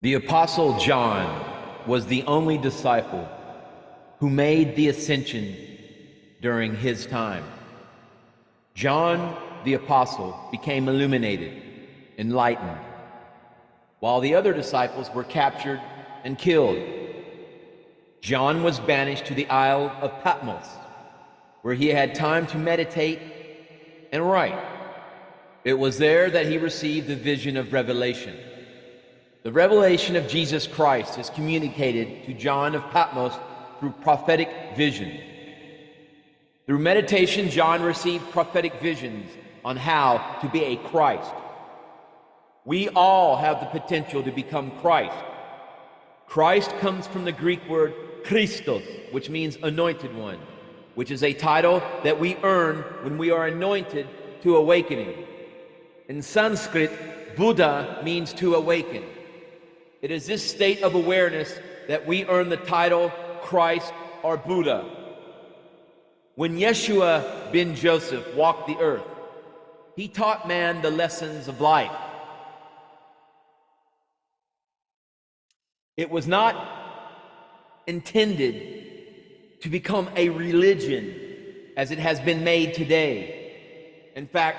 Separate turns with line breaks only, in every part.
The Apostle John was the only disciple who made the ascension during his time. John the Apostle became illuminated, enlightened, while the other disciples were captured and killed. John was banished to the Isle of Patmos, where he had time to meditate and write. It was there that he received the vision of Revelation. The revelation of Jesus Christ is communicated to John of Patmos through prophetic vision. Through meditation, John received prophetic visions on how to be a Christ. We all have the potential to become Christ. Christ comes from the Greek word Christos, which means anointed one, which is a title that we earn when we are anointed to awakening. In Sanskrit, Buddha means to awaken. It is this state of awareness that we earn the title Christ or Buddha. When Yeshua ben Joseph walked the earth, he taught man the lessons of life. It was not intended to become a religion as it has been made today. In fact,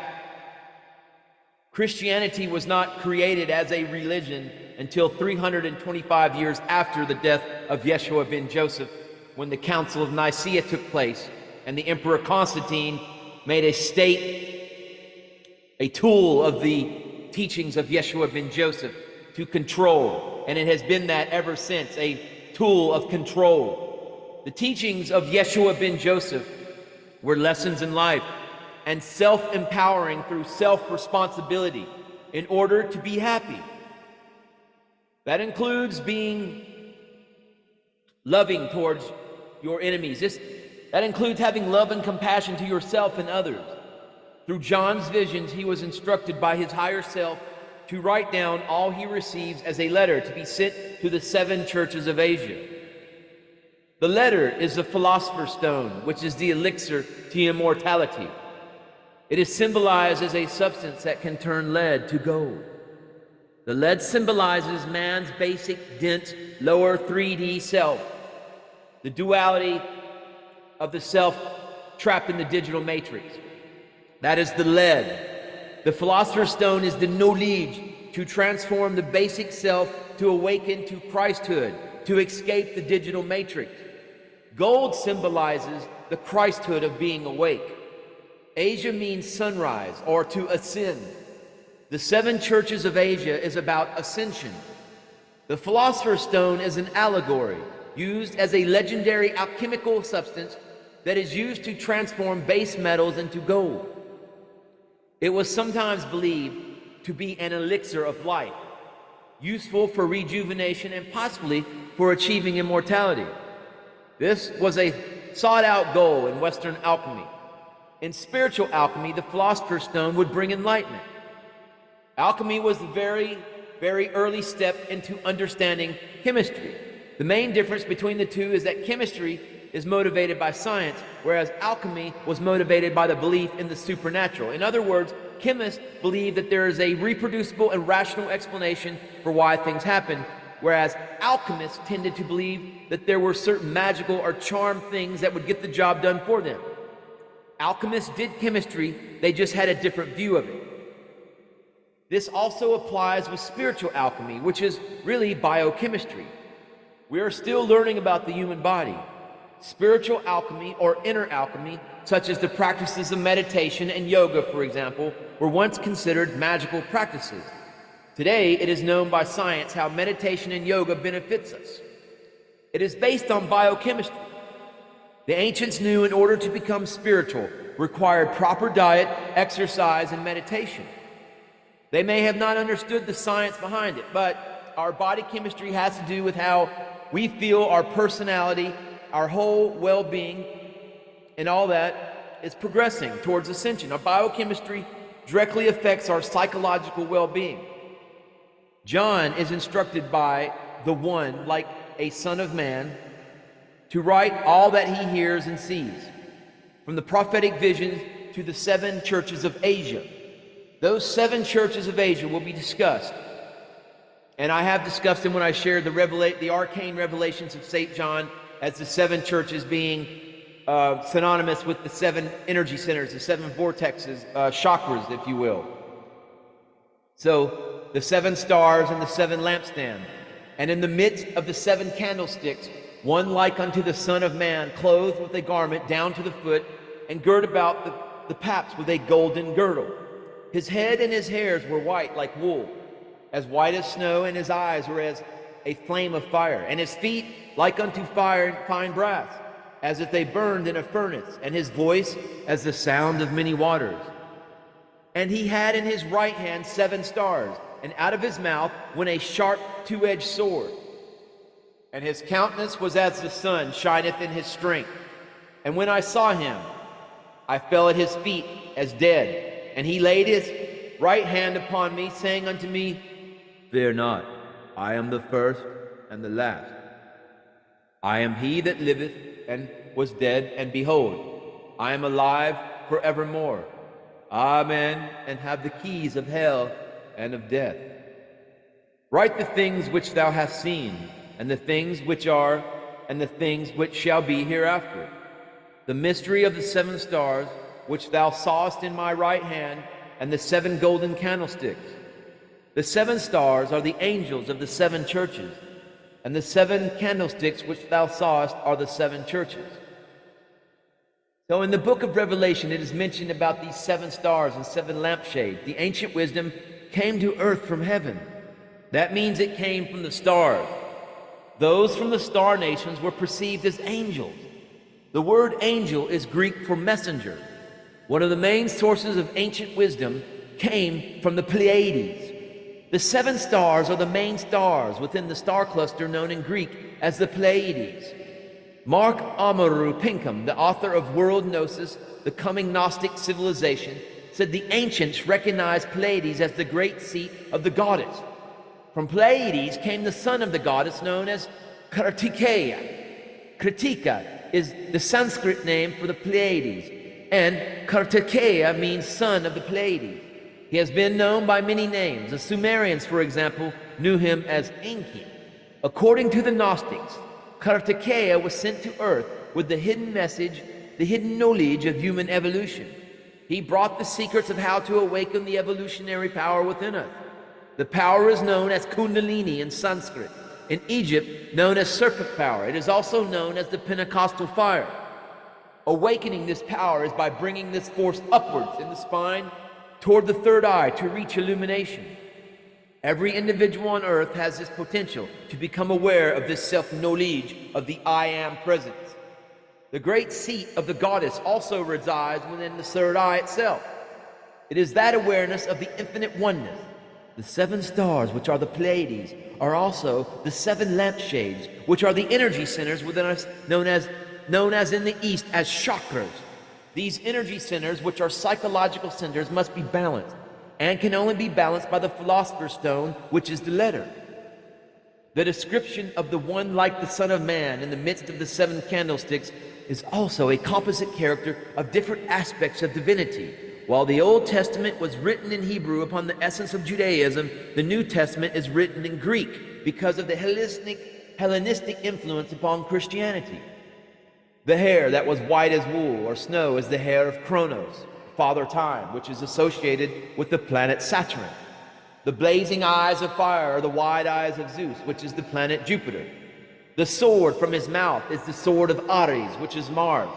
Christianity was not created as a religion until 325 years after the death of Yeshua ben Joseph, when the Council of Nicaea took place and the Emperor Constantine made a tool of the teachings of Yeshua ben Joseph to control, and it has been that ever since, a tool of control. The teachings of Yeshua ben Joseph were lessons in life and self-empowering through self-responsibility in order to be happy. That includes being loving towards your enemies. That includes having love and compassion to yourself and others. Through John's visions, he was instructed by his higher self to write down all he receives as a letter to be sent to the 7 churches of Asia. The letter is the philosopher's stone, which is the elixir to immortality. It is symbolized as a substance that can turn lead to gold. The lead symbolizes man's basic, dense, lower 3D self, the duality of the self trapped in the digital matrix. That is the lead. The philosopher's stone is the knowledge to transform the basic self, to awaken to Christhood, to escape the digital matrix. Gold symbolizes the Christhood of being awake. Asia means sunrise or to ascend. The 7 churches of Asia is about ascension. The philosopher's stone is an allegory used as a legendary alchemical substance that is used to transform base metals into gold. It was sometimes believed to be an elixir of life, useful for rejuvenation and possibly for achieving immortality. This was a sought-out goal in Western alchemy. In spiritual alchemy, the philosopher's stone would bring enlightenment. Alchemy was the very, very early step into understanding chemistry. The main difference between the two is that chemistry is motivated by science, whereas alchemy was motivated by the belief in the supernatural. In other words, chemists believe that there is a reproducible and rational explanation for why things happen, whereas alchemists tended to believe that there were certain magical or charm things that would get the job done for them. Alchemists did chemistry, they just had a different view of it. This also applies with spiritual alchemy, which is really biochemistry. We are still learning about the human body. Spiritual alchemy or inner alchemy, such as the practices of meditation and yoga, for example, were once considered magical practices. Today, it is known by science how meditation and yoga benefits us. It is based on biochemistry. The ancients knew in order to become spiritual required proper diet, exercise, and meditation. They may have not understood the science behind it, but our body chemistry has to do with how we feel, our personality, our whole well-being, and all that is progressing towards ascension. Our biochemistry directly affects our psychological well-being. John is instructed by the One, like a son of man, to write all that he hears and sees, from the prophetic visions to the 7 churches of Asia. Those 7 churches of Asia will be discussed. And I have discussed him when I shared the arcane revelations of St. John as the 7 churches being synonymous with the 7 energy centers, the 7 vortexes, chakras, if you will. So the 7 stars and the 7 lampstands. And in the midst of the 7 candlesticks, one like unto the Son of Man, clothed with a garment down to the foot, and girt about the paps with a golden girdle. His head and his hairs were white like wool, as white as snow, and his eyes were as a flame of fire, and his feet like unto fine brass, as if they burned in a furnace, and his voice as the sound of many waters. And he had in his right hand 7 stars, and out of his mouth went a sharp 2-edged sword. And his countenance was as the sun shineth in his strength. And when I saw him, I fell at his feet as dead. And he laid his right hand upon me, saying unto me, Fear not, I am the first and the last. I am he that liveth and was dead, and behold, I am alive forevermore. Amen, and have the keys of hell and of death. Write the things which thou hast seen, and the things which are, and the things which shall be hereafter. The mystery of the 7 stars, which thou sawest in my right hand, and the 7 golden candlesticks. The 7 stars are the angels of the 7 churches, and the 7 candlesticks which thou sawest are the 7 churches. So in the book of Revelation, it is mentioned about these 7 stars and 7 lampshades. The ancient wisdom came to earth from heaven. That means it came from the stars. Those from the star nations were perceived as angels. The word angel is Greek for messenger. One of the main sources of ancient wisdom came from the Pleiades. The 7 stars are the main stars within the star cluster known in Greek as the Pleiades. Mark Amaru Pinkham, the author of World Gnosis, the Coming Gnostic Civilization, said the ancients recognized Pleiades as the great seat of the goddess. From Pleiades came the son of the goddess known as Kartikeya. Kritika is the Sanskrit name for the Pleiades, and Kartikeya means son of the Pleiades. He has been known by many names. The Sumerians, for example, knew him as Enki. According to the Gnostics, Kartikeya was sent to earth with the hidden message, the hidden knowledge of human evolution. He brought the secrets of how to awaken the evolutionary power within us. The power is known as Kundalini in Sanskrit. In Egypt, known as serpent power. It is also known as the Pentecostal fire. Awakening this power is by bringing this force upwards in the spine toward the 3rd eye to reach illumination. Every individual on earth has this potential to become aware of this self-knowledge of the I Am presence. The great seat of the goddess also resides within the 3rd eye itself. It is that awareness of the infinite oneness. The 7 stars, which are the Pleiades, are also the 7 lampshades, which are the energy centers within us, known as in the East as chakras. These energy centers, which are psychological centers, must be balanced, and can only be balanced by the philosopher's stone, which is the letter. The description of the one like the Son of Man in the midst of the 7 candlesticks is also a composite character of different aspects of divinity. While the Old Testament was written in Hebrew upon the essence of Judaism, the New Testament is written in Greek because of the Hellenistic influence upon Christianity. The hair that was white as wool or snow is the hair of Kronos, Father Time, which is associated with the planet Saturn. The blazing eyes of fire are the wide eyes of Zeus, which is the planet Jupiter. The sword from his mouth is the sword of Ares, which is Mars.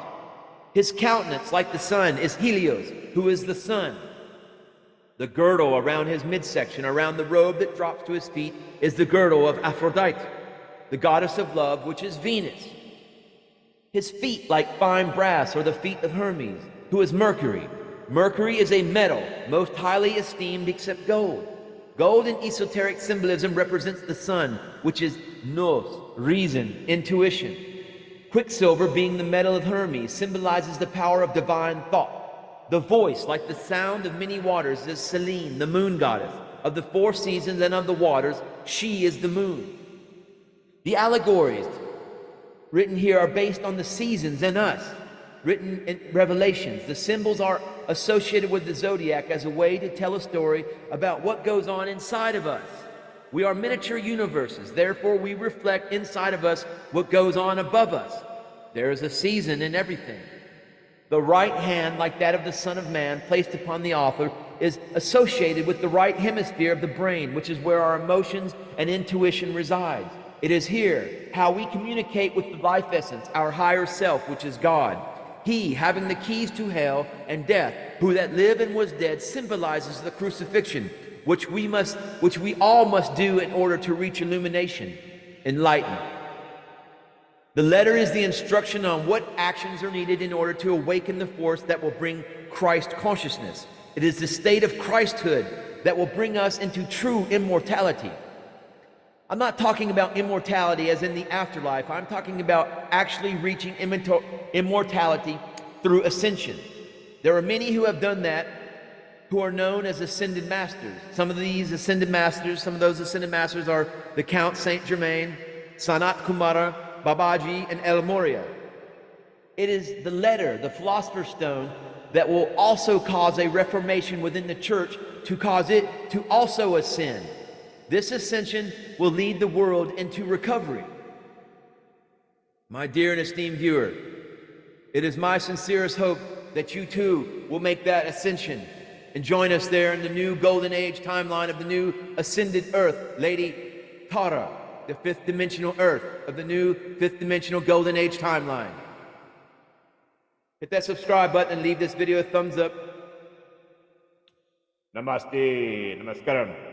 His countenance, like the sun, is Helios, who is the sun. The girdle around his midsection, around the robe that drops to his feet, is the girdle of Aphrodite, the goddess of love, which is Venus. His feet, like fine brass, are the feet of Hermes, who is Mercury. Mercury is a metal most highly esteemed except gold. Gold in esoteric symbolism represents the sun, which is nous, reason, intuition. Quicksilver, being the metal of Hermes, symbolizes the power of divine thought. The voice, like the sound of many waters, is Selene, the moon goddess. Of the 4 seasons and of the waters, she is the moon. The allegories written here are based on the seasons and us, written in Revelations. The symbols are associated with the zodiac as a way to tell a story about what goes on inside of us. We are miniature universes. Therefore, we reflect inside of us what goes on above us. There is a season in everything. The right hand, like that of the Son of Man, placed upon the author, is associated with the right hemisphere of the brain, which is where our emotions and intuition resides. It is here how we communicate with the life essence, our higher self, which is God. He, having the keys to hell and death, who that lived and was dead, symbolizes the crucifixion, which we all must do in order to reach illumination, enlightenment. The letter is the instruction on what actions are needed in order to awaken the force that will bring Christ consciousness. It is the state of Christhood that will bring us into true immortality. I'm not talking about immortality as in the afterlife. I'm talking about actually reaching immortality through ascension. There are many who have done that, who are known as ascended masters. Some of those ascended masters are the Count Saint Germain, Sanat Kumara, Babaji, and El Morya. It is the letter, the philosopher's stone, that will also cause a reformation within the church to cause it to also ascend. This ascension will lead the world into recovery. My dear and esteemed viewer, it is my sincerest hope that you too will make that ascension and join us there in the new golden age timeline of the new ascended earth, Lady Tara, the fifth dimensional earth of the new fifth dimensional golden age timeline. Hit that subscribe button and leave this video a thumbs up. Namaste, namaskaram.